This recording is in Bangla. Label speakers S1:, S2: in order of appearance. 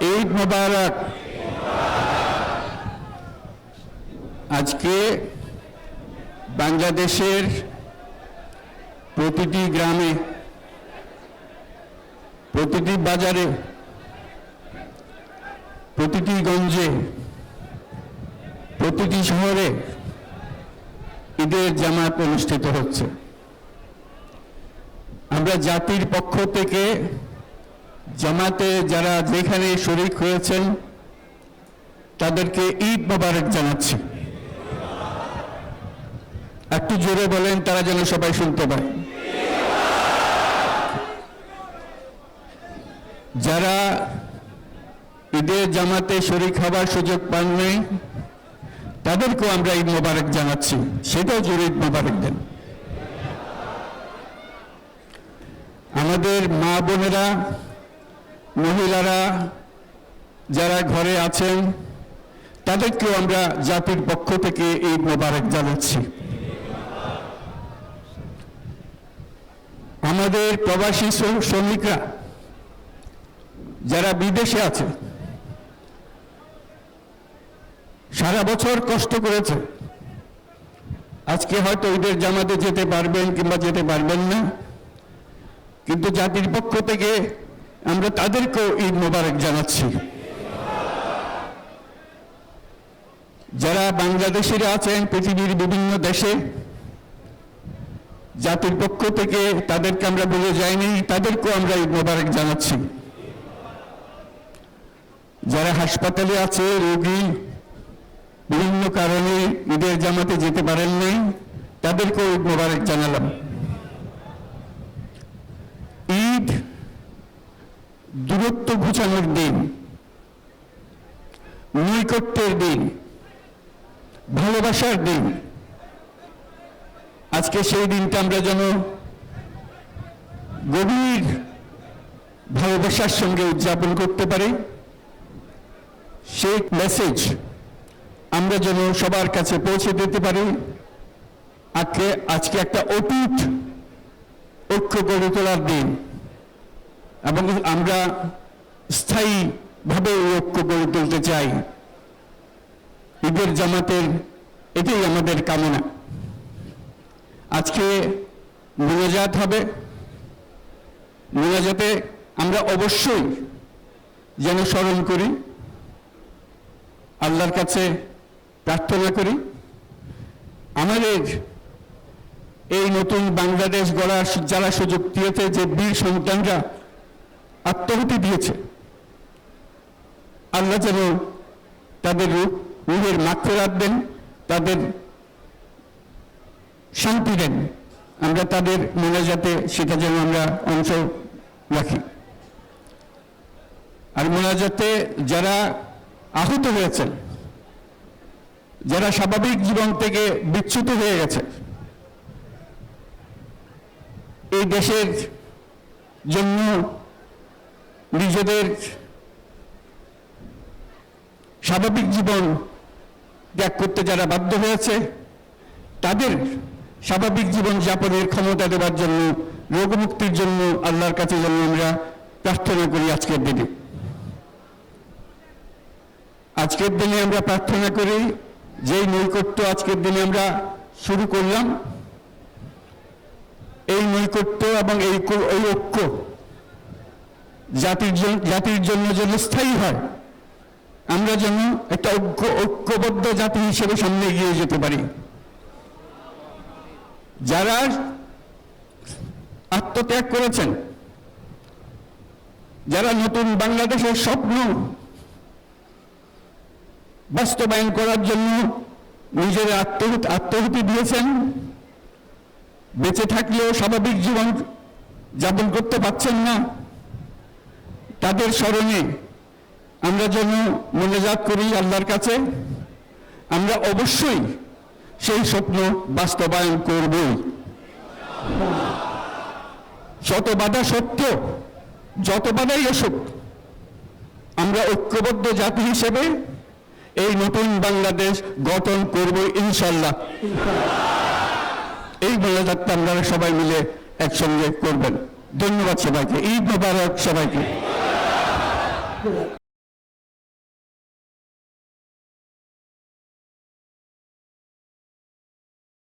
S1: ঈদ মোবারক। আজকে বাংলাদেশের প্রতিটি গ্রামে, প্রতিটি বাজারে, প্রতিটি গঞ্জে, প্রতিটি শহরে ঈদের জামাত অনুষ্ঠিত হচ্ছে। আমরা জাতির পক্ষ থেকে জামাতে যারা যেখানে শরীক হয়েছেন তাদেরকে ঈদ মোবারক জানাচ্ছি। একটু জোরে বলেন, তারা যেন সবাই শুনতে পায়। যারা ঈদের জামাতে শরীক হবার সুযোগ পাননি তাদেরকেও আমরা ঈদ মোবারক জানাচ্ছি, সেটাও জোরে ঈদ মোবারক দেন। আমাদের মা বোনেরা, মহিলারা যারা ঘরে আছেন তাদেরকেও আমরা জাতির পক্ষ থেকে ঈদ মোবারক জানাচ্ছি। আমাদের প্রবাসী শ্রমিকরা যারা বিদেশে আছে, সারা বছর কষ্ট করেছে, আজকে হয়তো ঈদের জামাতে যেতে পারবেন কিংবা যেতে পারবেন না, কিন্তু জাতির পক্ষ থেকে আমরা তাদেরকেও ঈদ মোবারক জানাচ্ছি। যারা বাংলাদেশিরা আছেন পৃথিবীর বিভিন্ন দেশে, জাতির পক্ষ থেকে তাদেরকে আমরা বলে যাইনি, তাদেরকেও আমরা ঈদ মোবারক জানাচ্ছি। যারা হাসপাতালে আছে, রোগী, বিভিন্ন কারণে ঈদের জামাতে যেতে পারেন নাই, তাদেরকেও ঈদ মোবারক জানালাম। ঈদ দূরত্ব ঘুচানোর দিন, নৈকট্যের দিন, ভালোবাসার দিন। আজকে সেই দিনটা আমরা যেন গভীর ভালোবাসার সঙ্গে উদযাপন করতে পারি, সেই মেসেজ আমরা যেন সবার কাছে পৌঁছে দিতে পারি। আজকে একটা অটুট ঐক্য গড়ে তোলার দিন, এবং আমরা স্থায়ীভাবে এই ঐক্য গড়ে তুলতে চাই। ঈদের জামাতের এটাই আমাদের কামনা। আজকে মোনাজাত হবে, মোনাজাতে আমরা অবশ্যই যেন স্মরণ করি, আল্লাহর কাছে প্রার্থনা করি আমাদের এই নতুন বাংলাদেশ গড়ার যারা সুযোগ দিয়েছে, যে বীর সন্তানরা আত্মাহুতি দিয়েছে, আল্লাহ যেন তাদের রূহের মাগফিরাত দেন, তাদের শান্তি দেন। আমরা তাদের মোনাজাতে সেটা যেন আমরা অংশ রাখি। আর মোনাজাতে যারা আহত হয়েছেন, যারা স্বাভাবিক জীবন থেকে বিচ্যুত হয়ে গেছে, এই দেশের জন্য নিজেদের স্বাভাবিক জীবন ত্যাগ করতে যারা বাধ্য হয়েছে, তাদের স্বাভাবিক জীবন যাপনের ক্ষমতা দেওয়ার জন্য, রোগমুক্তির জন্য আল্লাহর কাছে যেন আমরা প্রার্থনা করি। আজকের দিনে আমরা প্রার্থনা করি, যেই নৈকট্য আজকের দিনে আমরা শুরু করলাম, এই নৈকট্য এবং এই ঐক্য জাতির জন্য যেন স্থায়ী হয়, আমরা যেন একটা ঐক্যবদ্ধ জাতি হিসেবে সামনে এগিয়ে যেতে পারি। যারা আত্মত্যাগ করেছেন, যারা নতুন বাংলাদেশের স্বপ্ন বাস্তবায়ন করার জন্য নিজের আত্মাহুতি দিয়েছেন, বেঁচে থাকলেও স্বাভাবিক জীবন যাপন করতে পারছেন না, তাদের স্মরণে আমরা যেন মোনাজাত করি আল্লাহর কাছে। আমরা অবশ্যই সেই স্বপ্ন বাস্তবায়ন করব। শত বাধা সত্ত্বেও, যত বাধাই আসুক, আমরা ঐক্যবদ্ধ জাতি হিসেবে এই নতুন বাংলাদেশ গঠন করব ইনশাআল্লাহ। এই মোনাজাতটা আপনারা সবাই মিলে একসঙ্গে করবেন। ধন্যবাদ সবাইকে। ঈদ মোবারক সবাইকে।